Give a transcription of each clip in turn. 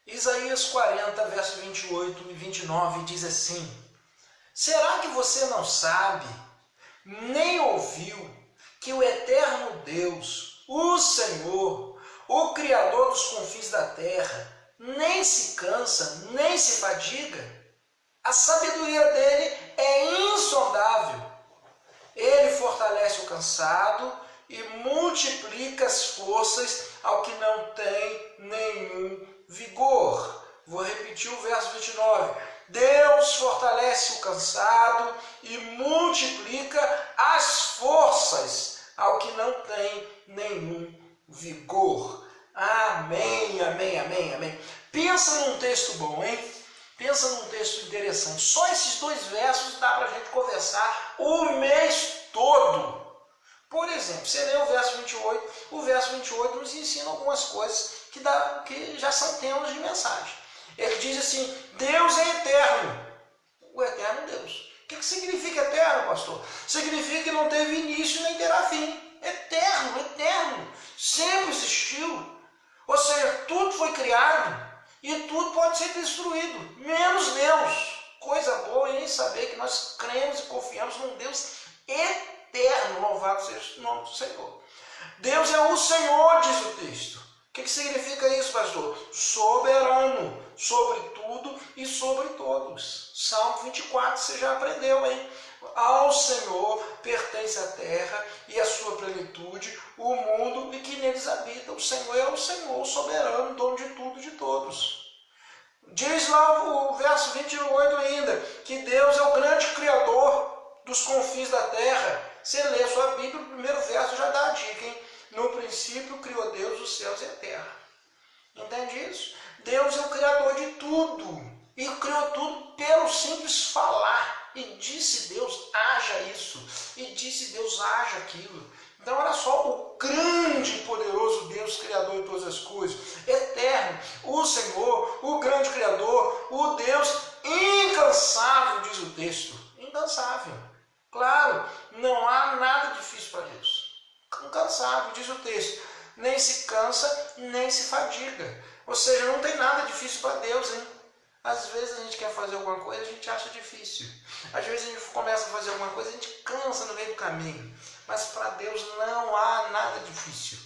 Isaías 40, verso 28 e 29 diz assim: será que você não sabe, nem ouviu, que o eterno Deus, o Senhor, o Criador dos confins da terra, nem se cansa, nem se fadiga? A sabedoria dele é insondável. Ele fortalece o cansado e multiplica as forças ao que não tem nenhum vigor. Vou repetir o verso 29. Deus fortalece o cansado e multiplica as forças ao que não tem nenhum vigor. Amém, amém, amém, amém. Pensa num texto bom, hein? Pensa num texto interessante. Só esses dois versos dá para a gente conversar o mês todo. Por exemplo, você lê o verso 28, o verso 28 nos ensina algumas coisas que já são temas de mensagem. Ele diz assim: Deus é eterno. O eterno Deus. O que significa eterno, pastor? Significa que não teve início nem terá fim. Eterno, eterno. Sempre existiu. Ou seja, tudo foi criado e tudo pode ser destruído, menos Deus. Coisa boa em saber que nós cremos e confiamos num Deus eterno. Louvado seja o nome do Senhor. Deus é o Senhor, diz o texto. O que significa isso, pastor? Soberano, sobre tudo e sobre todos. Salmo 24, você já aprendeu, hein? Ao Senhor pertence a terra e a sua plenitude, o mundo e que neles habita. O Senhor é o Senhor, o soberano, dono de tudo e de todos. Diz lá o verso 28 ainda, que Deus é o grande criador dos confins da terra. Você lê a sua Bíblia, o primeiro verso já dá a dica, hein? No princípio criou Deus os céus e a terra. Entende isso? Deus é o criador de tudo. E criou tudo pelo simples falar. E disse Deus, haja isso. E disse Deus, haja aquilo. Então, olha só, o grande e poderoso Deus, Criador de todas as coisas, eterno, o Senhor, o grande Criador, o Deus incansável, diz o texto. Incansável. Claro, não há nada difícil para Deus. Incansável, diz o texto. Nem se cansa, nem se fadiga. Ou seja, não tem nada difícil para Deus, hein? Às vezes a gente quer fazer alguma coisa, a gente acha difícil. Às vezes a gente começa a fazer alguma coisa, a gente cansa no meio do caminho. Mas para Deus não há nada difícil.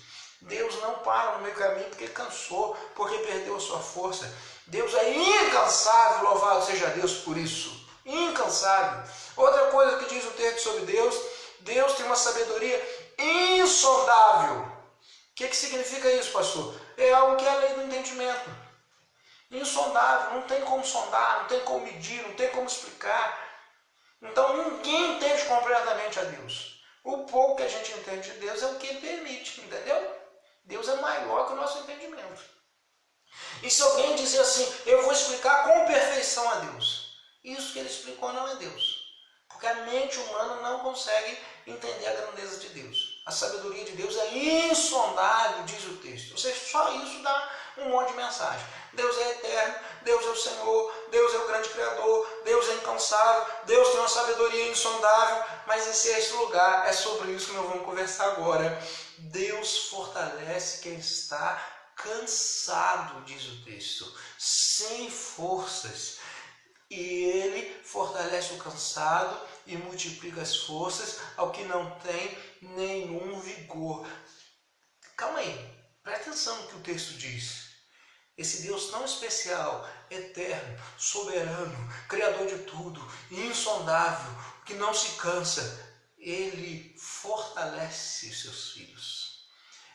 Deus não para no meio do caminho porque cansou, porque perdeu a sua força. Deus é incansável, louvado seja Deus por isso. Incansável. Outra coisa que diz o texto sobre Deus, Deus tem uma sabedoria insondável. O que significa isso, pastor? É algo que é a lei do entendimento. Insondável, não tem como sondar, não tem como medir, não tem como explicar. Então ninguém entende completamente a Deus. O pouco que a gente entende de Deus é o que Ele permite, entendeu? Deus é maior que o nosso entendimento. E se alguém dizer assim, eu vou explicar com perfeição a Deus, isso que ele explicou não é Deus. Porque a mente humana não consegue entender a grandeza de Deus. A sabedoria de Deus é insondável, diz o texto. Ou seja, só isso dá um monte de mensagem. Deus é eterno, Deus é o Senhor, Deus é o grande Criador, Deus é incansável, Deus tem uma sabedoria insondável, mas esse é esse lugar, é sobre isso que nós vamos conversar agora. Deus fortalece quem está cansado, diz o texto, sem forças. E Ele fortalece o cansado e multiplica as forças ao que não tem nenhum vigor. Calma aí, presta atenção no que o texto diz. Esse Deus tão especial, eterno, soberano, criador de tudo, insondável, que não se cansa, Ele fortalece os seus filhos.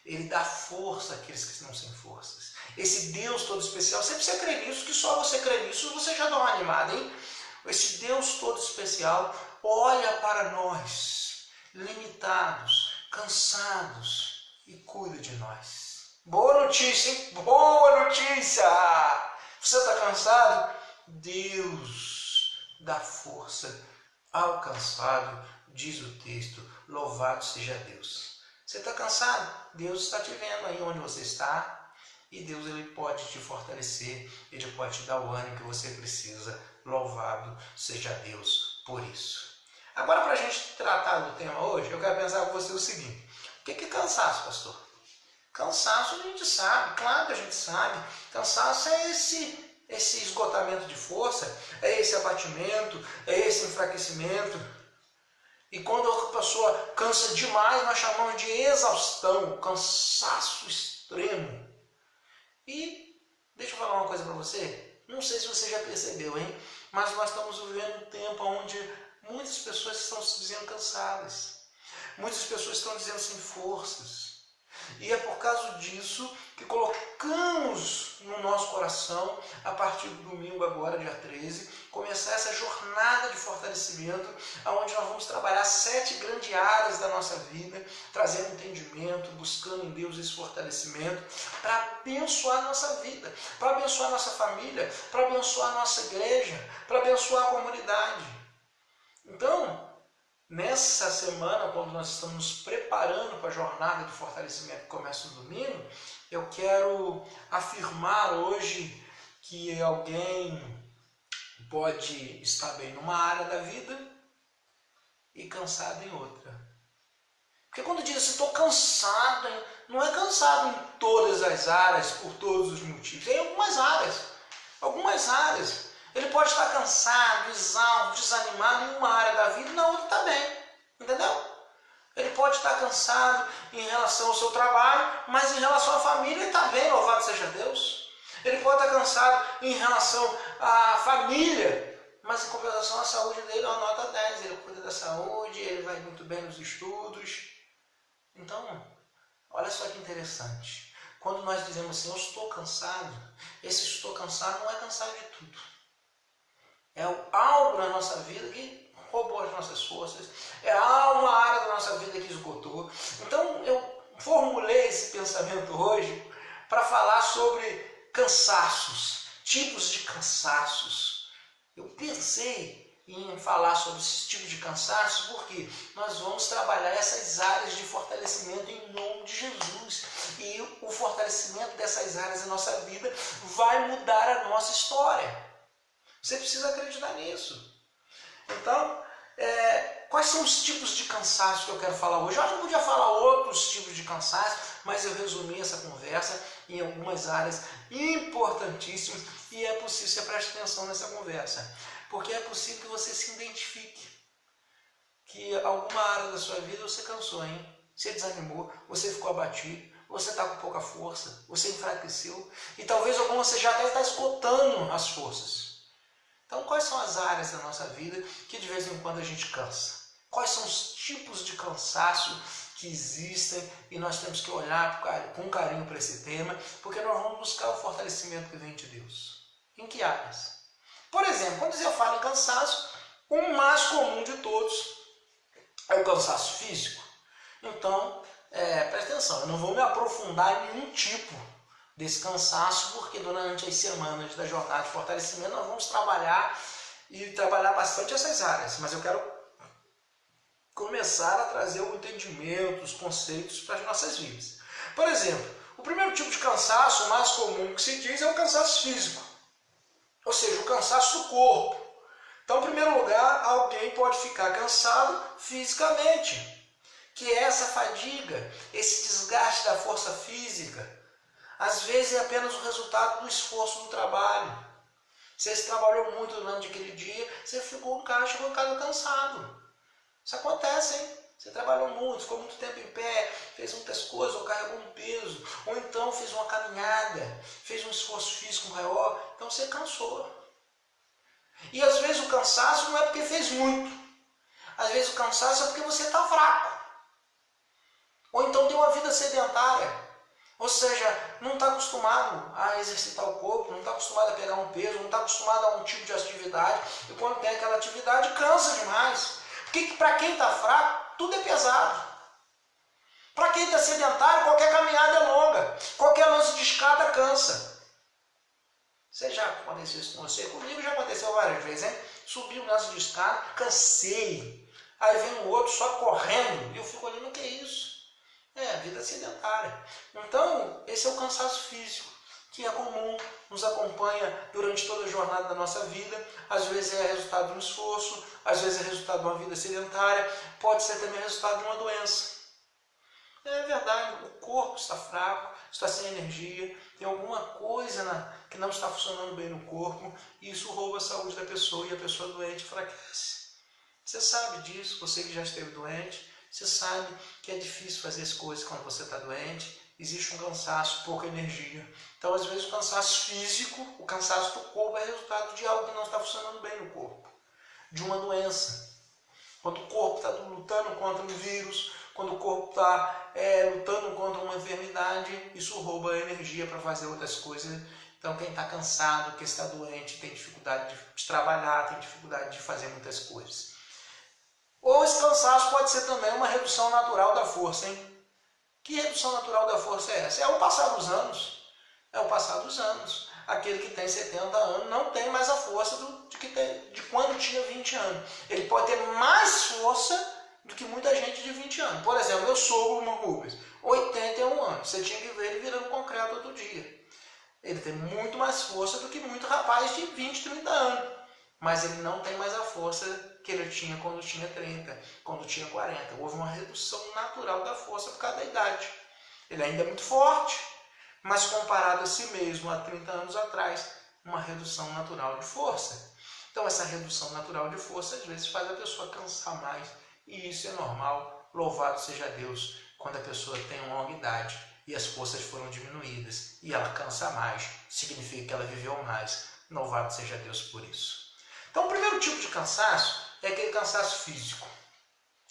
Ele dá força àqueles que estão sem forças. Esse Deus todo especial, você precisa crer nisso, que só você crê nisso, você já dá uma animada, hein? Esse Deus todo especial olha para nós, limitados, cansados, e cuida de nós. Boa notícia, hein? Boa notícia! Você está cansado? Deus dá força ao cansado, diz o texto, louvado seja Deus. Você está cansado? Deus está te vendo aí onde você está. E Deus ele pode te fortalecer, Ele pode te dar o ânimo que você precisa. Louvado seja Deus por isso. Agora, para a gente tratar do tema hoje, eu quero pensar com você o seguinte. O que é cansaço, pastor? Cansaço a gente sabe, claro que a gente sabe. Cansaço é esse esgotamento de força, é esse abatimento, é esse enfraquecimento. E quando a pessoa cansa demais, nós chamamos de exaustão, cansaço extremo. E deixa eu falar uma coisa para você. Não sei se você já percebeu, hein? Mas nós estamos vivendo um tempo onde muitas pessoas estão se dizendo cansadas. Muitas pessoas estão dizendo sem forças. E é por causa disso que colocamos no nosso coração, a partir do domingo agora, dia 13, começar essa jornada de fortalecimento, onde nós vamos trabalhar 7 grandes áreas da nossa vida, trazendo entendimento, buscando em Deus esse fortalecimento, para abençoar a nossa vida, para abençoar a nossa família, para abençoar a nossa igreja, para abençoar a comunidade. Então, nessa semana, quando nós estamos nos preparando para a jornada de fortalecimento que começa no domingo, eu quero afirmar hoje que alguém pode estar bem numa área da vida e cansado em outra. Porque quando diz assim, estou cansado, não é cansado em todas as áreas, por todos os motivos. Em algumas áreas. Algumas áreas. Ele pode estar cansado, exausto, desanimado em uma área da vida e na outra também. Entendeu? Ele pode estar cansado em relação ao seu trabalho, mas em relação à família ele está bem, louvado seja Deus. Ele pode estar cansado em relação à família, mas em compensação a saúde dele é uma nota 10. Ele cuida da saúde, ele vai muito bem nos estudos. Então, olha só que interessante. Quando nós dizemos assim, eu estou cansado, esse estou cansado não é cansado de tudo. É algo na nossa vida que roubou as nossas forças, é uma área da nossa vida que esgotou. Então eu formulei esse pensamento hoje para falar sobre cansaços, tipos de cansaços. Eu pensei em falar sobre esses tipos de cansaço porque nós vamos trabalhar essas áreas de fortalecimento em nome de Jesus. E o fortalecimento dessas áreas da nossa vida vai mudar a nossa história. Você precisa acreditar nisso. Então, quais são os tipos de cansaço que eu quero falar hoje? Eu acho que eu podia falar outros tipos de cansaço, mas eu resumi essa conversa em algumas áreas importantíssimas e é possível que você preste atenção nessa conversa. Porque é possível que você se identifique que alguma área da sua vida você cansou, hein? Você desanimou, você ficou abatido, você está com pouca força, você enfraqueceu e talvez alguma você já até está esgotando as forças. Então, quais são as áreas da nossa vida que de vez em quando a gente cansa? Quais são os tipos de cansaço que existem e nós temos que olhar com carinho para esse tema, porque nós vamos buscar o fortalecimento que vem de Deus. Em que áreas? Por exemplo, quando eu falo em cansaço, o mais comum de todos é o cansaço físico. Então, presta atenção, eu não vou me aprofundar em nenhum tipo desse cansaço, porque durante as semanas da jornada de fortalecimento nós vamos trabalhar bastante essas áreas, mas eu quero começar a trazer o entendimento, os conceitos para as nossas vidas. Por exemplo, o primeiro tipo de cansaço, o mais comum que se diz, é o cansaço físico, ou seja, o cansaço do corpo. Então, em primeiro lugar, alguém pode ficar cansado fisicamente, que é essa fadiga, esse desgaste da força física. Às vezes é apenas o resultado do esforço do trabalho. Você trabalhou muito durante aquele dia, você chegou em casa cansado. Isso acontece, hein? Você trabalhou muito, ficou muito tempo em pé, fez muitas coisas, ou carregou um peso, ou então fez uma caminhada, fez um esforço físico maior, então você cansou. E às vezes o cansaço não é porque fez muito. Às vezes o cansaço é porque você está fraco. Ou então tem uma vida sedentária. Ou seja, não está acostumado a exercitar o corpo, não está acostumado a pegar um peso, não está acostumado a um tipo de atividade. E quando tem aquela atividade, cansa demais. Porque para quem está fraco, tudo é pesado. Para quem está sedentário, qualquer caminhada é longa. Qualquer lance de escada cansa. Você já aconteceu isso com você? Comigo já aconteceu várias vezes, hein? Subi um lance de escada, cansei. Aí vem um outro só correndo. E eu fico olhando, o que é isso? É, vida sedentária. Então, esse é o cansaço físico, que é comum, nos acompanha durante toda a jornada da nossa vida. Às vezes é resultado de um esforço, às vezes é resultado de uma vida sedentária, pode ser também resultado de uma doença. É verdade, o corpo está fraco, está sem energia, tem alguma coisa que não está funcionando bem no corpo, e isso rouba a saúde da pessoa e a pessoa doente enfraquece. Você sabe disso, você que já esteve doente, você sabe que é difícil fazer as coisas quando você está doente, existe um cansaço, pouca energia. Então, às vezes, o cansaço físico, o cansaço do corpo é resultado de algo que não está funcionando bem no corpo, de uma doença. Quando o corpo está lutando contra um vírus, quando o corpo está lutando contra uma enfermidade, isso rouba a energia para fazer outras coisas. Então, quem está cansado, quem está doente, tem dificuldade de trabalhar, tem dificuldade de fazer muitas coisas. Ou esse cansaço pode ser também uma redução natural da força, hein? Que redução natural da força é essa? É o passar dos anos. É o passar dos anos. Aquele que tem 70 anos não tem mais a força de quando tinha 20 anos. Ele pode ter mais força do que muita gente de 20 anos. Por exemplo, meu sogro no Rubens, 81 anos. Você tinha que ver ele virando concreto outro dia. Ele tem muito mais força do que muito rapaz de 20, 30 anos. Mas ele não tem mais a força que ele tinha quando tinha 30, quando tinha 40. Houve uma redução natural da força por causa da idade. Ele ainda é muito forte, mas comparado a si mesmo há 30 anos atrás, uma redução natural de força. Então essa redução natural de força às vezes faz a pessoa cansar mais, e isso é normal. Louvado seja Deus quando a pessoa tem uma longa idade e as forças foram diminuídas e ela cansa mais, significa que ela viveu mais. Louvado seja Deus por isso. Então o primeiro tipo de cansaço é aquele cansaço físico.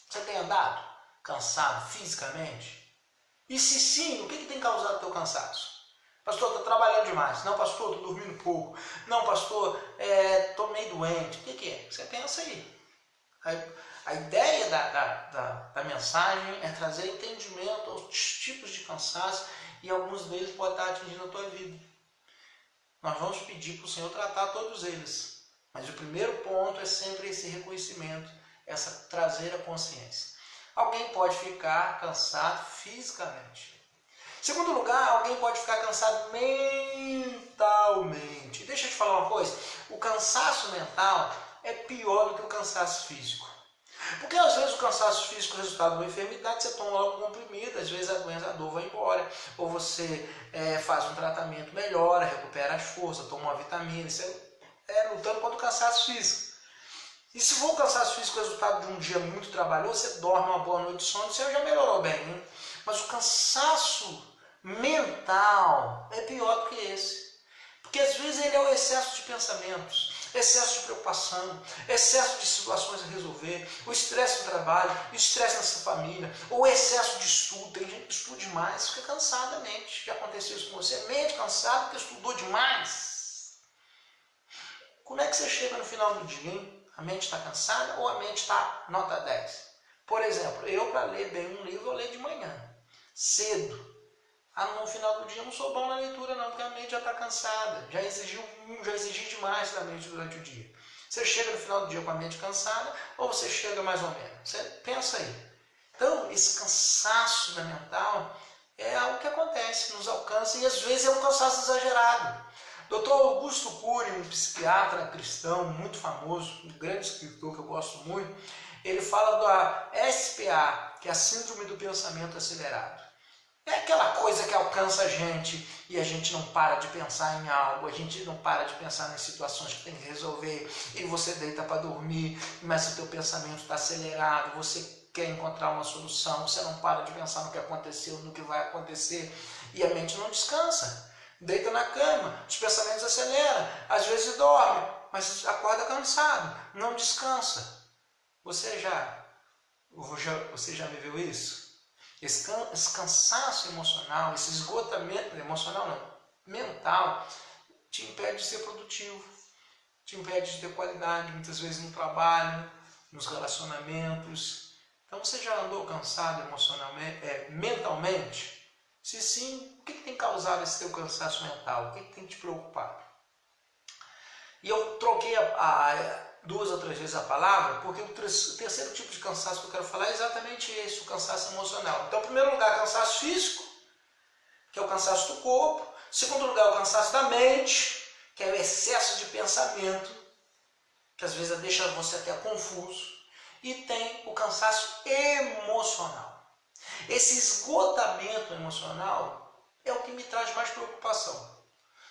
Você tem andado cansado fisicamente? E se sim, o que tem causado o teu cansaço? Pastor, estou trabalhando demais. Não, pastor, estou dormindo pouco. Não, pastor, estou meio doente. O que é? Você pensa aí. A ideia da mensagem é trazer entendimento aos tipos de cansaço, e alguns deles podem estar atingindo a tua vida. Nós vamos pedir para o Senhor tratar todos eles. Mas o primeiro ponto é sempre esse reconhecimento, essa trazer a consciência. Alguém pode ficar cansado fisicamente. Em segundo lugar, alguém pode ficar cansado mentalmente. Deixa eu te falar uma coisa, o cansaço mental é pior do que o cansaço físico. Porque às vezes o cansaço físico é resultado de uma enfermidade, você toma logo um comprimido, às vezes a dor vai embora, ou você faz um tratamento melhor, recupera as forças, toma uma vitamina, você lutando contra o cansaço físico. E se for o cansaço físico resultado de um dia muito trabalhoso, você dorme uma boa noite de sono, você já melhorou bem, hein? Mas o cansaço mental é pior do que esse. Porque às vezes ele é o excesso de pensamentos, excesso de preocupação, excesso de situações a resolver, o estresse no trabalho, o estresse nessa família, ou o excesso de estudo. Tem gente que estuda demais, fica cansada da mente. Já aconteceu isso com você? Mente cansada porque estudou demais. Como é que você chega no final do dia, hein? A mente está cansada ou a mente está nota 10? Por exemplo, eu para ler bem um livro, eu leio de manhã, cedo. No final do dia eu não sou bom na leitura não, porque a mente já está cansada, já exigi demais da mente durante o dia. Você chega no final do dia com a mente cansada ou você chega mais ou menos? Você pensa aí. Então, esse cansaço da mental é algo que acontece, nos alcança, e às vezes é um cansaço exagerado. Dr. Augusto Cury, um psiquiatra cristão muito famoso, um grande escritor que eu gosto muito, ele fala da SPA, que é a Síndrome do Pensamento Acelerado. É aquela coisa que alcança a gente e a gente não para de pensar em algo, a gente não para de pensar nas situações que tem que resolver, e você deita para dormir, mas o teu pensamento está acelerado, você quer encontrar uma solução, você não para de pensar no que aconteceu, no que vai acontecer, e a mente não descansa. Deita na cama, os pensamentos aceleram, às vezes dorme, mas acorda cansado, não descansa. Você já viveu isso? Esse cansaço emocional, esse esgotamento emocional, não, mental, te impede de ser produtivo, te impede de ter qualidade, muitas vezes no trabalho, nos relacionamentos. Então você já andou cansado emocionalmente, mentalmente? Se sim, o que tem causado esse teu cansaço mental? O que tem te preocupado? E eu troquei 2 ou 3 vezes a palavra, porque o terceiro tipo de cansaço que eu quero falar é exatamente esse, o cansaço emocional. Então, em primeiro lugar, cansaço físico, que é o cansaço do corpo. Em segundo lugar, o cansaço da mente, que é o excesso de pensamento, que às vezes deixa você até confuso. E tem o cansaço emocional. Esse esgotamento emocional é o que me traz mais preocupação.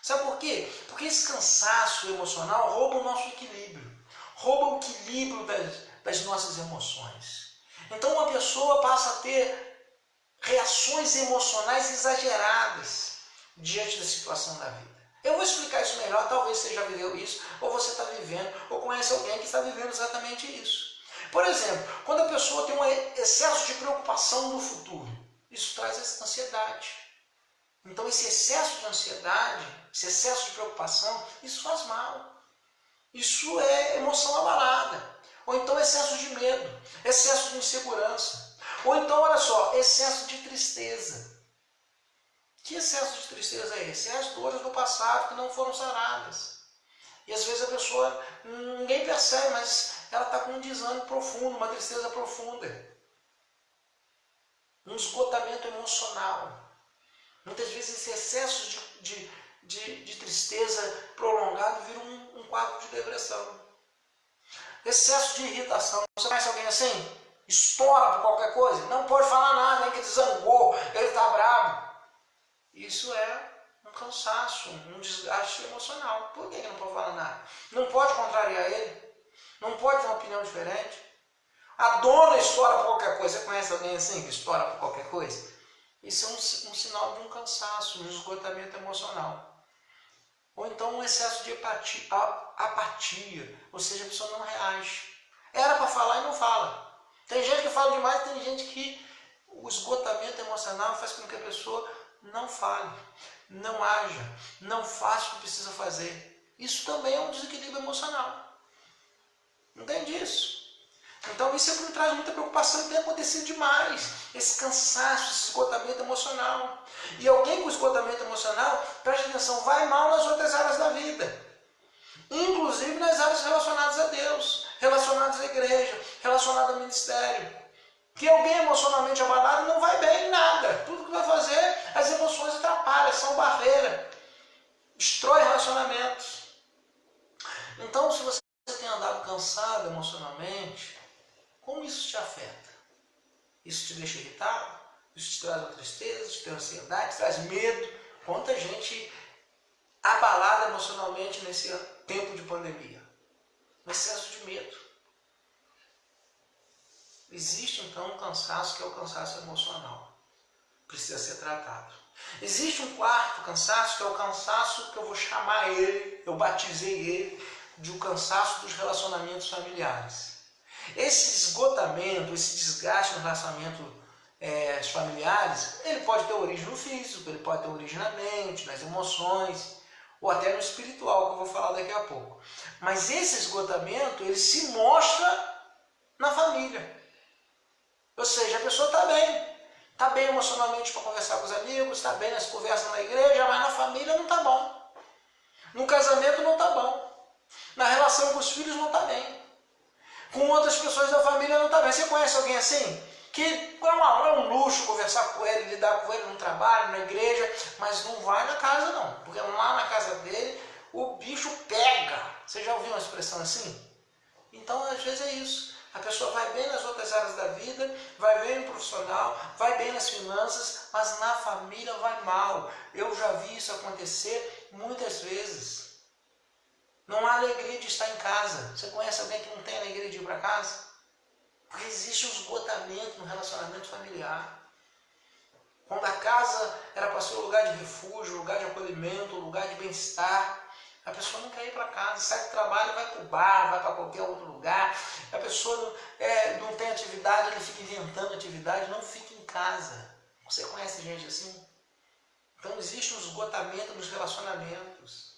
Sabe por quê? Porque esse cansaço emocional rouba o nosso equilíbrio, rouba o equilíbrio das nossas emoções. Então uma pessoa passa a ter reações emocionais exageradas diante da situação da vida. Eu vou explicar isso melhor, talvez você já viveu isso, ou você está vivendo, ou conhece alguém que está vivendo exatamente isso. Por exemplo, quando a pessoa tem um excesso de preocupação no futuro, isso traz ansiedade. Então esse excesso de ansiedade, esse excesso de preocupação, isso faz mal. Isso é emoção abalada. Ou então excesso de medo, excesso de insegurança. Ou então, olha só, excesso de tristeza. Que excesso de tristeza é esse? É as dores do passado que não foram saradas. E às vezes a pessoa, ninguém percebe, mas ela está com um desânimo profundo, uma tristeza profunda. Um esgotamento emocional. Muitas vezes esse excesso de tristeza prolongado vira um quadro de depressão. Excesso de irritação. Você conhece alguém assim? Estoura por qualquer coisa, não pode falar nada, nem que desangou, ele está bravo. Isso é um cansaço, um desgaste emocional. Por que não pode falar nada? Não pode contrariar ele, não pode ter uma opinião diferente. A dona estoura por qualquer coisa. Você conhece alguém assim que estoura por qualquer coisa? Isso é um sinal de um cansaço, de um esgotamento emocional. Ou então um excesso de apatia, ou seja, a pessoa não reage. Era para falar e não fala. Tem gente que fala demais, tem gente que o esgotamento emocional faz com que a pessoa não fale, não haja, não faça o que precisa fazer. Isso também é um desequilíbrio emocional. Entende isso? Então isso é o que me traz muita preocupação e tem acontecido demais. Esse cansaço, esse esgotamento emocional. E alguém com esgotamento emocional, preste atenção, vai mal nas outras áreas da vida. Inclusive nas áreas relacionadas a Deus, relacionadas à igreja, relacionadas ao ministério. Que alguém emocionalmente abalado não vai bem em nada. Tudo que vai fazer, as emoções atrapalham, são barreira. Destrói relacionamentos. Então, se você tem andado cansado emocionalmente, como isso te afeta? Isso te deixa irritado? Isso te traz uma tristeza, te traz ansiedade, te traz medo? Quanta gente abalada emocionalmente nesse tempo de pandemia? Um excesso de medo. Existe então um cansaço que é o cansaço emocional. Precisa ser tratado. Existe um quarto cansaço que é o cansaço que eu vou chamar ele, eu batizei ele, de um cansaço dos relacionamentos familiares. Esse esgotamento, esse desgaste no relacionamento familiares, ele pode ter origem no físico, ele pode ter origem na mente, nas emoções, ou até no espiritual, que eu vou falar daqui a pouco. Mas esse esgotamento, ele se mostra na família. Ou seja, a pessoa está bem emocionalmente para conversar com os amigos, está bem nas conversas na igreja, mas na família não está bom. No casamento não está bom. Na relação com os filhos não está bem. Com outras pessoas da família não está bem. Você conhece alguém assim? Que é um luxo conversar com ele, lidar com ele no trabalho, na igreja, mas não vai na casa não. Porque lá na casa dele, o bicho pega. Você já ouviu uma expressão assim? Então, às vezes é isso. A pessoa vai bem nas outras áreas da vida, vai bem no profissional, vai bem nas finanças, mas na família vai mal. Eu já vi isso acontecer muitas vezes. Não há alegria de estar em casa. Você conhece alguém que não tem alegria de ir para casa? Porque existe um esgotamento no relacionamento familiar. Quando a casa era para ser um lugar de refúgio, um lugar de acolhimento, um lugar de bem-estar, a pessoa não quer ir para casa, sai do trabalho, vai para o bar, vai para qualquer outro lugar. A pessoa não tem atividade, ele fica inventando atividade, não fica em casa. Você conhece gente assim? Então existe um esgotamento nos relacionamentos.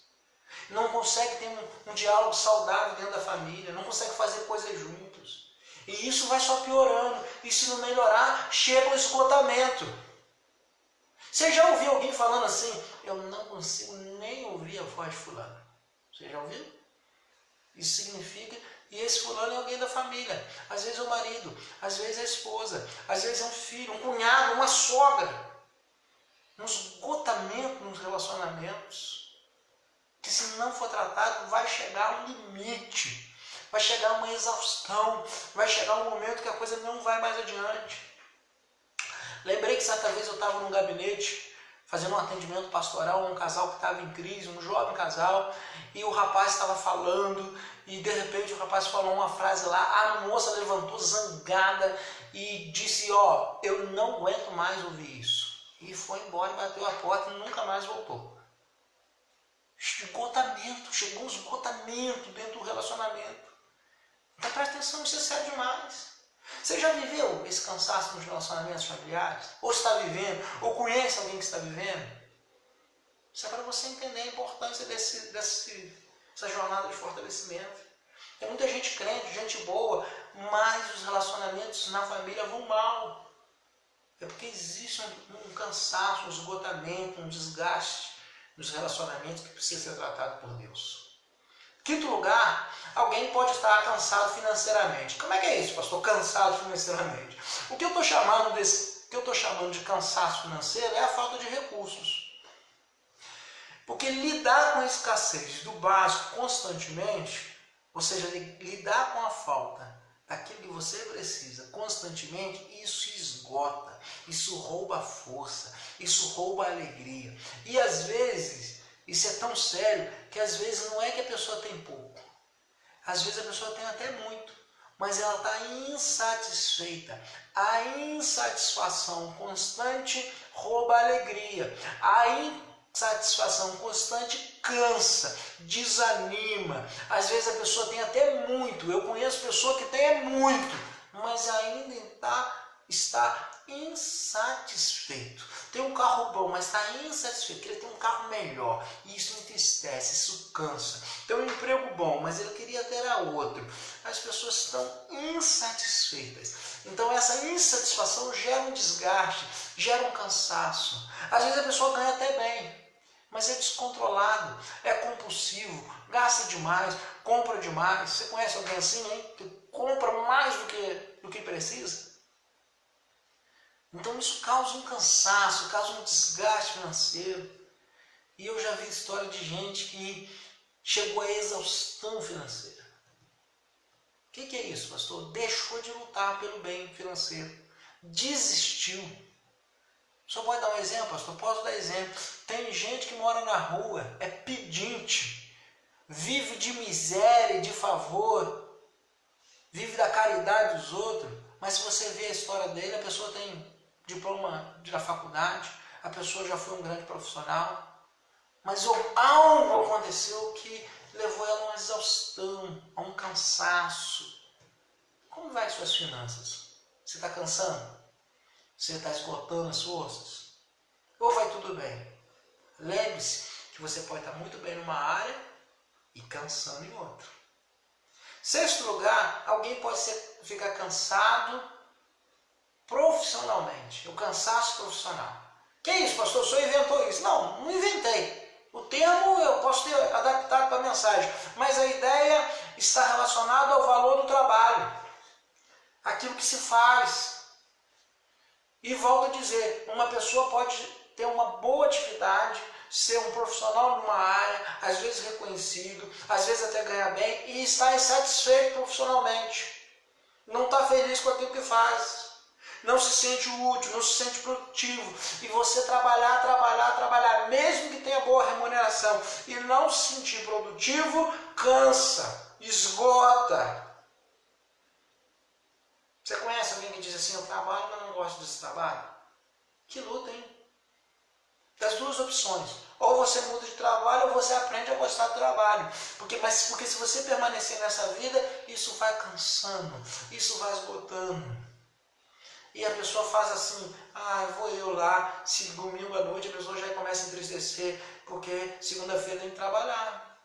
Não consegue ter um diálogo saudável dentro da família, não consegue fazer coisas juntos. E isso vai só piorando. E se não melhorar, chega o esgotamento. Você já ouviu alguém falando assim, eu não consigo nem ouvir a voz de fulano? Você já ouviu? Isso significa, e esse fulano é alguém da família. Às vezes é o marido, às vezes é a esposa, às vezes é um filho, um cunhado, uma sogra. Um esgotamento nos relacionamentos, que se não for tratado, vai chegar a um limite. Vai chegar a uma exaustão, vai chegar um momento que a coisa não vai mais adiante. Lembrei que certa vez eu estava num gabinete fazendo um atendimento pastoral a um casal que estava em crise, um jovem casal, e o rapaz estava falando, e de repente o rapaz falou uma frase lá, a moça levantou zangada e disse, ó, eu não aguento mais ouvir isso. E foi embora, bateu a porta e nunca mais voltou. Esgotamento, chegou um esgotamento dentro do relacionamento. Então presta atenção, isso é sério demais. Você já viveu esse cansaço nos relacionamentos familiares? Ou está vivendo? Ou conhece alguém que está vivendo? Isso é para você entender a importância dessa jornada de fortalecimento. Tem muita gente crente, gente boa, mas os relacionamentos na família vão mal. É porque existe um cansaço, um esgotamento, um desgaste nos relacionamentos que precisa ser tratado por Deus. Quinto lugar, alguém pode estar cansado financeiramente. Como é que é isso, pastor? Cansado financeiramente. O que eu estou chamando de cansaço financeiro é a falta de recursos. Porque lidar com a escassez do básico constantemente, ou seja, lidar com a falta daquilo que você precisa constantemente, isso esgota, isso rouba a força, isso rouba a alegria. E às vezes, isso é tão sério que às vezes não é que a pessoa tem pouco. Às vezes a pessoa tem até muito, mas ela está insatisfeita. A insatisfação constante rouba a alegria. A insatisfação constante cansa, desanima. Às vezes a pessoa tem até muito. Eu conheço pessoa que tem muito, mas ainda está insatisfeito. Tem um carro bom, mas está insatisfeito. Queria ter um carro melhor. E isso entristece, isso cansa. Tem um emprego bom, mas ele queria ter outro. As pessoas estão insatisfeitas. Então essa insatisfação gera um desgaste, gera um cansaço. Às vezes a pessoa ganha até bem, mas é descontrolado, é compulsivo, gasta demais, compra demais. Você conhece alguém assim, hein? Que compra mais do que precisa? Então isso causa um cansaço, causa um desgaste financeiro. E eu já vi história de gente que chegou à exaustão financeira. O que é isso, pastor? Deixou de lutar pelo bem financeiro. Desistiu. Só pode dar um exemplo, pastor? Posso dar exemplo. Tem gente que mora na rua, é pedinte, vive de miséria e de favor, vive da caridade dos outros, mas se você vê a história dele, a pessoa tem diploma da faculdade, a pessoa já foi um grande profissional, mas algo aconteceu que levou ela a uma exaustão, a um cansaço. Como vai suas finanças? Você está cansando? Você está esgotando as forças? Ou vai tudo bem? Lembre-se que você pode estar muito bem numa área e cansando em outra. Sexto lugar, alguém pode ficar cansado profissionalmente. O cansaço profissional. Que é isso, pastor? O senhor inventou isso? Não inventei. O termo eu posso ter adaptado para a mensagem, mas a ideia está relacionada ao valor do trabalho, aquilo que se faz. E volto a dizer, uma pessoa pode ter uma boa atividade, ser um profissional numa área, às vezes reconhecido, às vezes até ganhar bem, e estar insatisfeito profissionalmente. Não está feliz com aquilo que faz. Não se sente útil, não se sente produtivo. E você trabalhar, mesmo que tenha boa remuneração, e não se sentir produtivo, cansa, esgota. Você conhece alguém que diz assim, eu trabalho, mas não gosto desse trabalho? Que luta, hein? Das duas opções. Ou você muda de trabalho, ou você aprende a gostar do trabalho. Porque se você permanecer nessa vida, isso vai cansando, isso vai esgotando. E a pessoa faz assim, vou eu lá, se domingo à noite a pessoa já começa a entristecer, porque segunda-feira tem que trabalhar.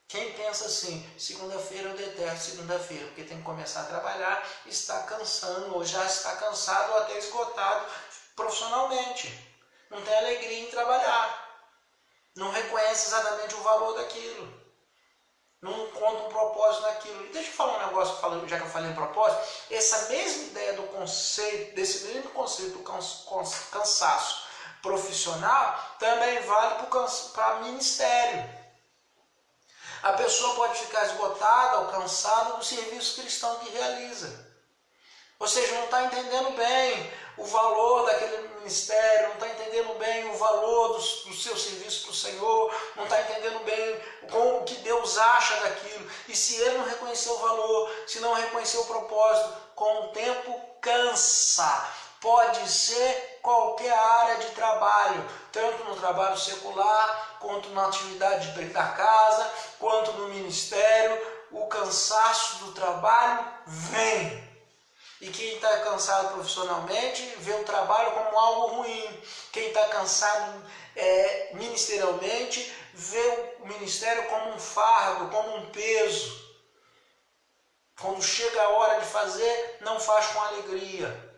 Quem pensa assim, segunda-feira eu detesto segunda-feira, porque tem que começar a trabalhar, está cansando, ou já está cansado, ou até esgotado profissionalmente. Não tem alegria em trabalhar. Não reconhece exatamente o valor daquilo. Não encontra um propósito naquilo. E deixa eu falar um negócio, já que eu falei em propósito, essa mesma ideia do conceito, desse mesmo conceito do cansaço profissional, também vale para ministério. A pessoa pode ficar esgotada ou cansada do serviço cristão que realiza. Ou seja, não está entendendo bem o valor daquele ministério, não está entendendo bem o valor do seu serviço para o Senhor, não está entendendo bem o que Deus acha daquilo. E se ele não reconhecer o valor, se não reconhecer o propósito, com o tempo cansa. Pode ser qualquer área de trabalho, tanto no trabalho secular, quanto na atividade da casa, quanto no ministério. O cansaço do trabalho vem. E quem está cansado profissionalmente vê o trabalho como algo ruim. Quem está cansado ministerialmente vê o ministério como um fardo, como um peso. Quando chega a hora de fazer, não faz com alegria.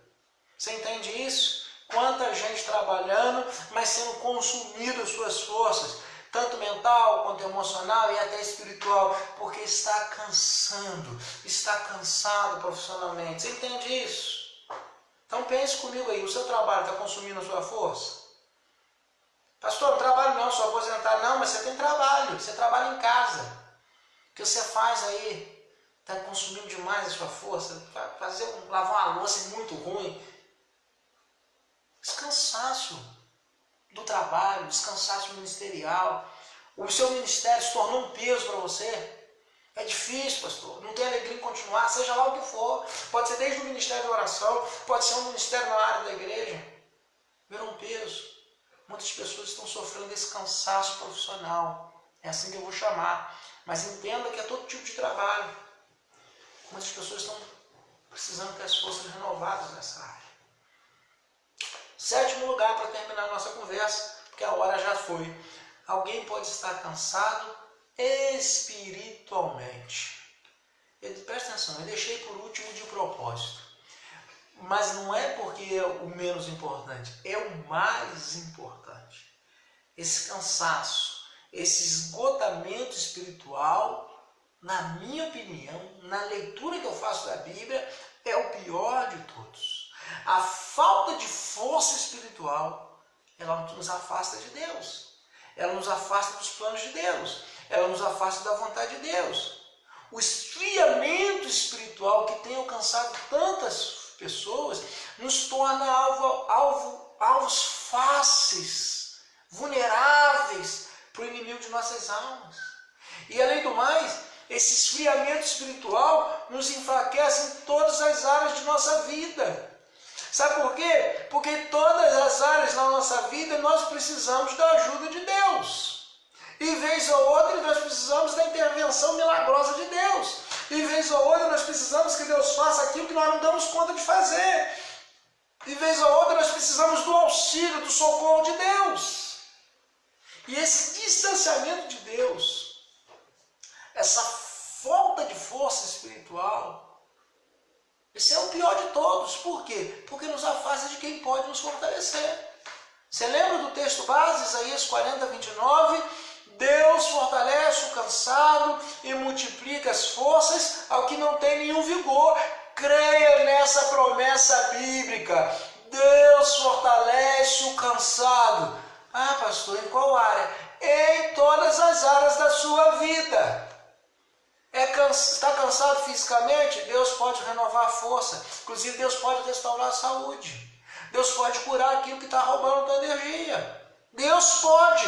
Você entende isso? Quanta gente trabalhando, mas sendo consumido as suas forças, tanto mental quanto emocional e até espiritual, porque está cansando, está cansado profissionalmente. Você entende isso? Então pense comigo aí, o seu trabalho está consumindo a sua força? Pastor, não trabalho não, sou aposentado. Não, mas você tem trabalho, você trabalha em casa. O que você faz aí está consumindo demais a sua força. Lavar uma louça é muito ruim. Descansaço do trabalho, descansaço ministerial. O seu ministério se tornou um peso para você. É difícil, pastor. Não tem alegria em continuar, seja lá o que for. Pode ser desde o ministério de oração, pode ser um ministério na área da igreja. Virou um peso. Muitas pessoas estão sofrendo desse cansaço profissional. É assim que eu vou chamar. Mas entenda que é todo tipo de trabalho. Muitas pessoas estão precisando ter as forças renovadas nessa área. Sétimo lugar para terminar a nossa conversa, porque a hora já foi. Alguém pode estar cansado espiritualmente. Presta atenção, eu deixei por último de propósito. Mas não é porque é o menos importante, é o mais importante. Esse cansaço, esse esgotamento espiritual, na minha opinião, na leitura que eu faço da Bíblia, é o pior de todos. A falta de força espiritual, ela nos afasta de Deus. Ela nos afasta dos planos de Deus. Ela nos afasta da vontade de Deus. O esfriamento espiritual que tem alcançado tantas pessoas nos torna alvos fáceis, vulneráveis para o inimigo de nossas almas. E além do mais, esse esfriamento espiritual nos enfraquece em todas as áreas de nossa vida. Sabe por quê? Porque em todas as áreas da nossa vida nós precisamos da ajuda de Deus. E vez ou outra nós precisamos da intervenção milagrosa de Deus. E vez ou outra nós precisamos que Deus faça aquilo que nós não damos conta de fazer. E vez ou outra nós precisamos do auxílio, do socorro de Deus. E esse distanciamento de Deus, essa falta de força espiritual, esse é o pior de todos. Por quê? Porque nos afasta de quem pode nos fortalecer. Você lembra do texto base, Isaías 40, 29? Deus fortalece o cansado e multiplica as forças ao que não tem nenhum vigor. Creia nessa promessa bíblica. Deus fortalece o cansado. Ah, pastor, em qual área? Em todas as áreas da sua vida. Está cansado fisicamente? Deus pode renovar a força. Inclusive, Deus pode restaurar a saúde. Deus pode curar aquilo que está roubando a tua energia. Deus pode.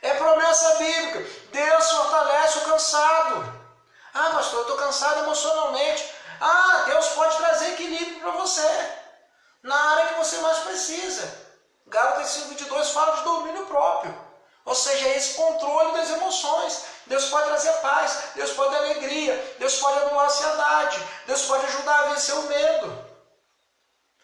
É promessa bíblica. Deus fortalece o cansado. Ah, pastor, eu estou cansado emocionalmente. Ah, Deus pode trazer equilíbrio para você na área que você mais precisa. Gálatas 5:22 fala de domínio próprio. Ou seja, esse controle das emoções. Deus pode trazer paz, Deus pode dar alegria, Deus pode anular a ansiedade, Deus pode ajudar a vencer o medo.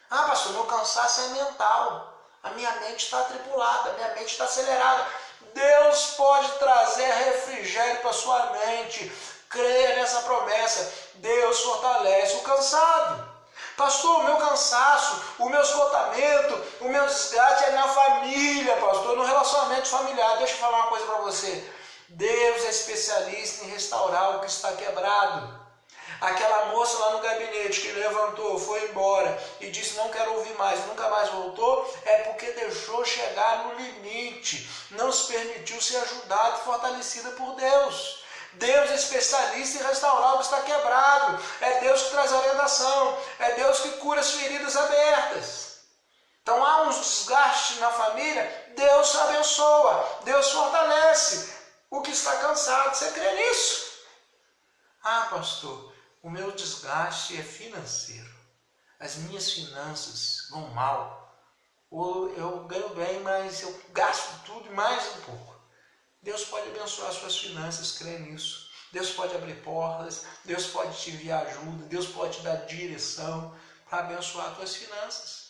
Ah, pastor, meu cansaço é mental. A minha mente está atribulada, a minha mente está acelerada. Deus pode trazer refrigério para a sua mente. Creia nessa promessa. Deus fortalece o cansado. Pastor, o meu cansaço, o meu esgotamento, o meu desgaste é na família, pastor, no relacionamento familiar. Deixa eu falar uma coisa para você. Deus é especialista em restaurar o que está quebrado. Aquela moça lá no gabinete que levantou, foi embora e disse não quero ouvir mais, nunca mais voltou, é porque deixou chegar no limite, não se permitiu ser ajudada e fortalecida por Deus. Deus é especialista em restaurar o que está quebrado. É Deus que traz orientação. É Deus que cura as feridas abertas. Então há uns desgastes na família, Deus abençoa, Deus fortalece o que está cansado. Você crê nisso? Ah, pastor, o meu desgaste é financeiro. As minhas finanças vão mal. Ou eu ganho bem, mas eu gasto tudo e mais um pouco. Deus pode abençoar suas finanças, crê nisso. Deus pode abrir portas, Deus pode te enviar ajuda, Deus pode te dar direção para abençoar as tuas finanças.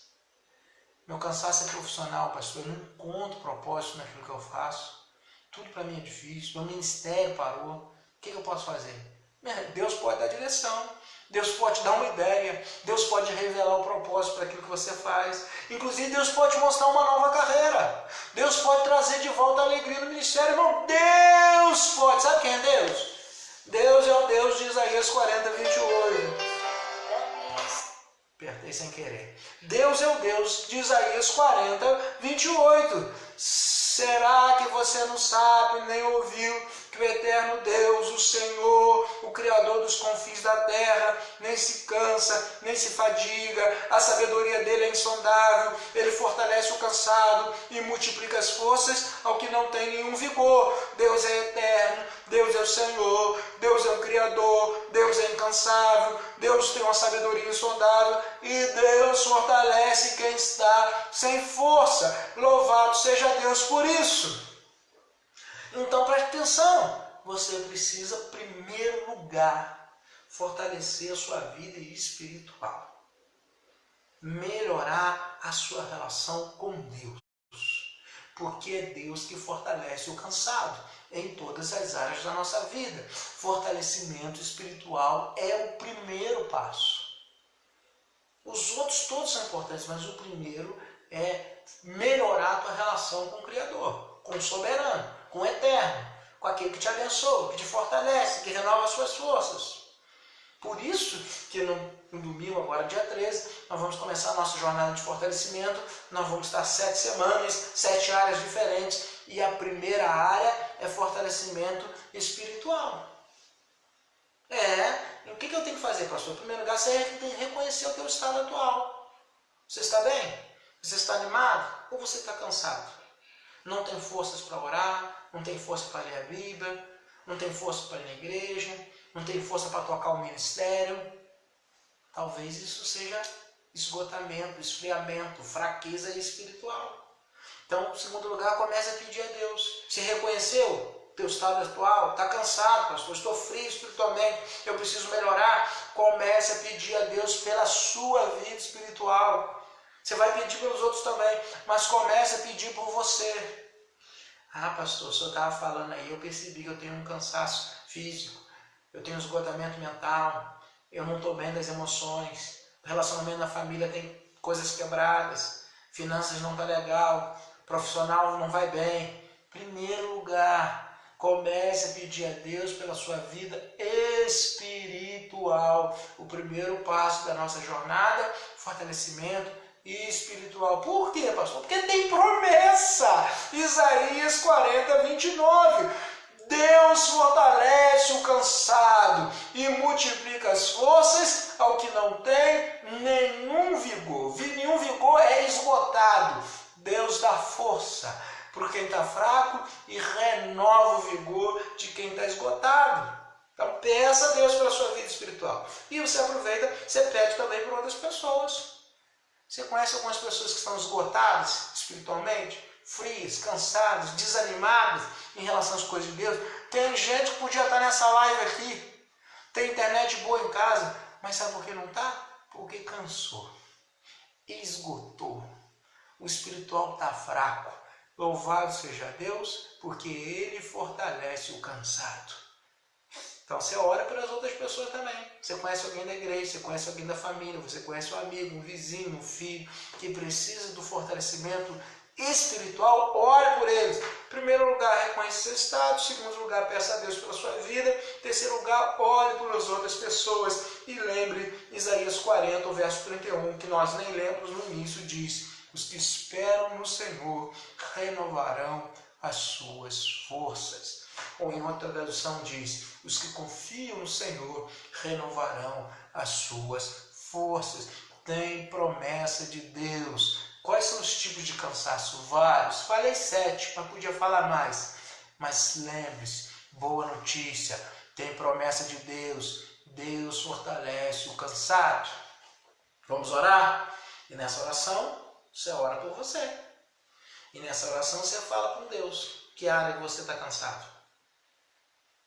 Meu cansaço é profissional, pastor. Eu não encontro propósito naquilo que eu faço. Tudo para mim é difícil. Meu ministério parou. O que eu posso fazer? Deus pode dar direção. Deus pode dar uma ideia. Deus pode revelar o propósito para aquilo que você faz. Inclusive, Deus pode mostrar uma nova carreira. Deus pode trazer de volta a alegria no ministério. Irmão, Deus pode. Sabe quem é Deus? Deus é o Deus de Isaías 40, 28. Apertei sem querer. Deus é o Deus de Isaías 40, 28. Será que você não sabe nem ouviu que o eterno Deus, o Senhor, o Criador dos confins da terra, nem se cansa, nem se fadiga, a sabedoria dele é insondável, ele fortalece o cansado e multiplica as forças ao que não tem nenhum vigor. Deus é eterno, Deus é o Senhor, Deus é o Criador, Deus é incansável, Deus tem uma sabedoria insondável e Deus fortalece quem está sem força. Louvado seja Deus por isso. Então preste atenção, você precisa, em primeiro lugar, fortalecer a sua vida espiritual. Melhorar a sua relação com Deus. Porque é Deus que fortalece o cansado em todas as áreas da nossa vida. Fortalecimento espiritual é o primeiro passo. Os outros todos são importantes, mas o primeiro é melhorar a tua relação com o Criador, com o soberano, com o eterno, com aquele que te abençoa, que te fortalece, que renova as suas forças. Por isso que no domingo, agora dia 13, nós vamos começar a nossa jornada de fortalecimento. Nós vamos estar 7 semanas, 7 áreas diferentes. E a primeira área é fortalecimento espiritual. E o que eu tenho que fazer, pastor? Em primeiro lugar, você tem que reconhecer o teu estado atual. Você está bem? Você está animado? Ou você está cansado? Não tem forças para orar, não tem força para ler a Bíblia, não tem força para ir na igreja, não tem força para tocar o ministério. Talvez isso seja esgotamento, esfriamento, fraqueza espiritual. Então, em segundo lugar, comece a pedir a Deus. Se reconheceu teu estado atual, está cansado, pastor, estou frio espiritualmente, eu preciso melhorar. Comece a pedir a Deus pela sua vida espiritual. Você vai pedir pelos outros também, mas comece a pedir por você. Ah, pastor, o senhor estava falando aí, eu percebi que eu tenho um cansaço físico, eu tenho um esgotamento mental, eu não estou bem das emoções, o relacionamento na família tem coisas quebradas, finanças não está legal, profissional não vai bem. Em primeiro lugar, comece a pedir a Deus pela sua vida espiritual. O primeiro passo da nossa jornada, fortalecimento espiritual. Por quê, pastor? Porque tem promessa. Isaías 40, 29. Deus fortalece o cansado e multiplica as forças ao que não tem nenhum vigor. Nenhum vigor é esgotado. Deus dá força para quem está fraco e renova o vigor de quem está esgotado. Então peça a Deus pela sua vida espiritual. E você aproveita, você pede também por outras pessoas. Você conhece algumas pessoas que estão esgotadas espiritualmente, frias, cansadas, desanimadas em relação às coisas de Deus? Tem gente que podia estar nessa live aqui, tem internet boa em casa, mas sabe por que não está? Porque cansou, esgotou, o espiritual está fraco. Louvado seja Deus, porque Ele fortalece o cansado. Então você ora pelas outras pessoas também. Você conhece alguém da igreja, você conhece alguém da família, você conhece um amigo, um vizinho, um filho que precisa do fortalecimento espiritual, ore por eles. Em primeiro lugar, reconheça seu estado. Em segundo lugar, peça a Deus pela sua vida. Em terceiro lugar, ore pelas outras pessoas. E lembre Isaías 40, verso 31, que nós nem lemos no início, diz: os que esperam no Senhor renovarão as suas forças. Ou em outra tradução diz, os que confiam no Senhor renovarão as suas forças. Tem promessa de Deus. Quais são os tipos de cansaço? Vários. Falei 7, mas podia falar mais. Mas lembre-se, boa notícia, tem promessa de Deus. Deus fortalece o cansado. Vamos orar? E nessa oração, você ora por você. E nessa oração você fala com Deus. Que área que você está cansado?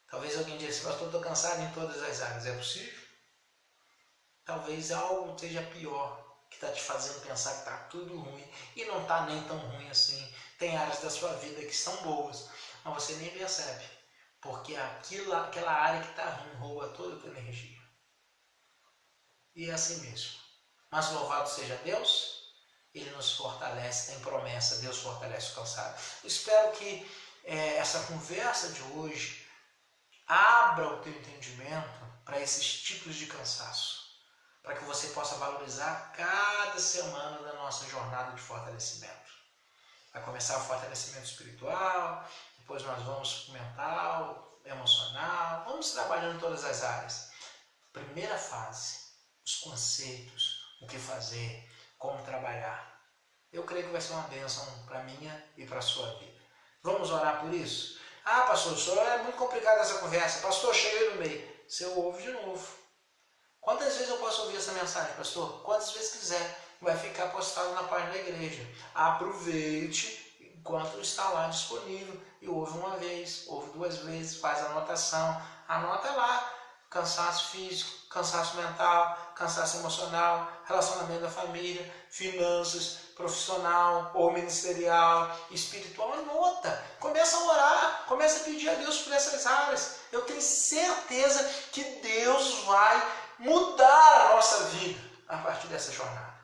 Talvez alguém diga assim, pastor, eu estou cansado em todas as áreas. É possível? Talvez algo esteja pior, que está te fazendo pensar que está tudo ruim. E não está nem tão ruim assim. Tem áreas da sua vida que são boas, mas você nem percebe. Porque aquela área que está ruim rouba toda a tua energia. E é assim mesmo. Mas louvado seja Deus, Ele nos fortalece, tem promessa, Deus fortalece o cansado. Espero que essa conversa de hoje abra o teu entendimento para esses tipos de cansaço, para que você possa valorizar cada semana da nossa jornada de fortalecimento. Vai começar o fortalecimento espiritual, depois nós vamos para o mental, emocional, vamos trabalhando em todas as áreas. Primeira fase, os conceitos, o que fazer, como trabalhar. Eu creio que vai ser uma bênção para a minha e para a sua vida. Vamos orar por isso? Ah, pastor, só é muito complicado essa conversa. Pastor, cheguei no meio. Você ouve de novo. Quantas vezes eu posso ouvir essa mensagem, pastor? Quantas vezes quiser. Vai ficar postado na página da igreja. Aproveite enquanto está lá disponível. E ouve uma vez, ouve 2 vezes, faz anotação. Anota lá. Cansaço físico, cansaço mental, cansaço emocional, relacionamento da família, finanças, profissional ou ministerial, espiritual. Anota, começa a orar, começa a pedir a Deus por essas áreas. Eu tenho certeza que Deus vai mudar a nossa vida a partir dessa jornada.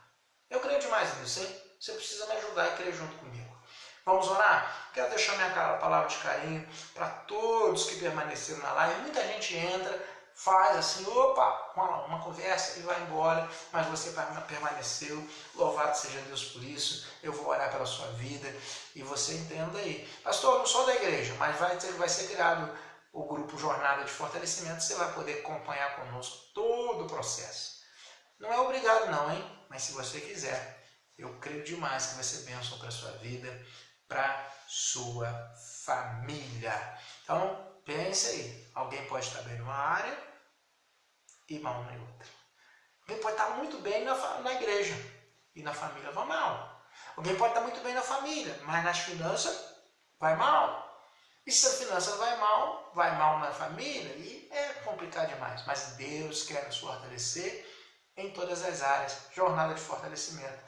Eu creio demais nisso, hein? Você precisa me ajudar e crer junto comigo. Vamos orar? Quero deixar minha palavra de carinho para todos que permaneceram na live. Muita gente entra, faz assim, opa, uma conversa e vai embora, mas você permaneceu, louvado seja Deus por isso. Eu vou orar pela sua vida e você entenda aí, pastor, eu não sou da igreja, mas vai ser criado o grupo Jornada de Fortalecimento, você vai poder acompanhar conosco todo o processo. Não é obrigado não, hein? Mas se você quiser, eu creio demais que vai ser bênção para a sua vida, para sua família. Então, pense aí, alguém pode estar bem numa área e mal na outra. Alguém pode estar muito bem na igreja e na família vai mal. Alguém pode estar muito bem na família, mas nas finanças vai mal. E se a finança vai mal na família, e é complicado demais. Mas Deus quer nos fortalecer em todas as áreas. Jornada de fortalecimento.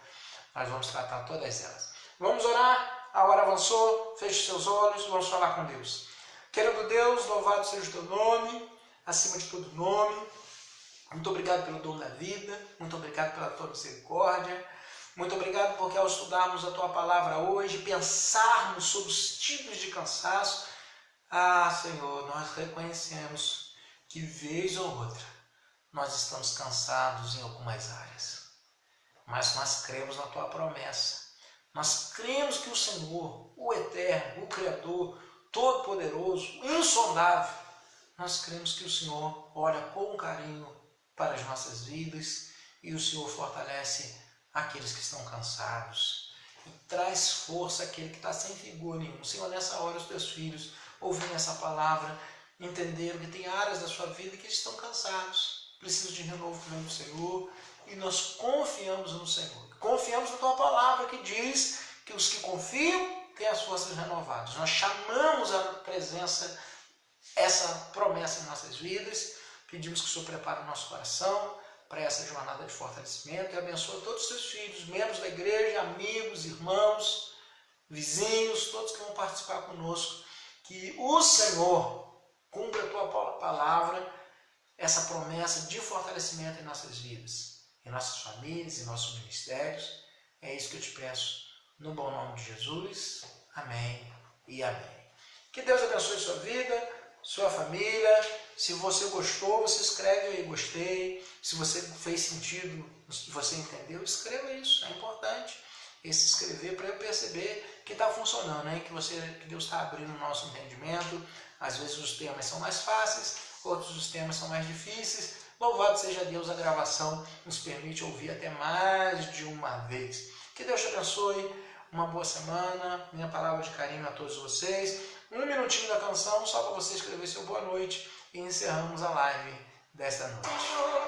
Nós vamos tratar todas elas. Vamos orar? A hora avançou, feche seus olhos, vamos falar com Deus. Querido Deus, louvado seja o teu nome, acima de todo nome. Muito obrigado pelo dom da vida, muito obrigado pela tua misericórdia. Muito obrigado porque ao estudarmos a tua palavra hoje, pensarmos sobre os tipos de cansaço, Senhor, nós reconhecemos que vez ou outra nós estamos cansados em algumas áreas. Mas nós cremos na tua promessa. Nós cremos que o Senhor, o Eterno, o Criador, Todo-Poderoso, insondável, nós cremos que o Senhor olha com carinho para as nossas vidas e o Senhor fortalece aqueles que estão cansados e traz força àquele que está sem vigor nenhum. Senhor, nessa hora os teus filhos ouvindo essa palavra, entenderam que tem áreas da sua vida que estão cansados, precisam de renovo que vem do Senhor e nós confiamos no Senhor. Confiamos na tua palavra que diz que os que confiam têm as forças renovadas. Nós chamamos a presença, essa promessa em nossas vidas, pedimos que o Senhor prepare o nosso coração para essa jornada de fortalecimento e abençoe todos os seus filhos, membros da igreja, amigos, irmãos, vizinhos, todos que vão participar conosco. Que o Senhor cumpra a tua palavra, essa promessa de fortalecimento em nossas vidas, em nossas famílias, em nossos ministérios. É isso que eu te peço, no bom nome de Jesus. Amém e amém. Que Deus abençoe sua vida, sua família. Se você gostou, você escreve aí, gostei. Se você fez sentido, se você entendeu, escreva isso. É importante esse escrever para eu perceber que está funcionando, hein? Que Deus está abrindo o nosso entendimento, Às vezes os temas são mais fáceis, outros os temas são mais difíceis. Louvado seja Deus, a gravação nos permite ouvir até mais de uma vez. Que Deus te abençoe, uma boa semana, minha palavra de carinho a todos vocês. Um minutinho da canção só para você escrever seu boa noite e encerramos a live desta noite.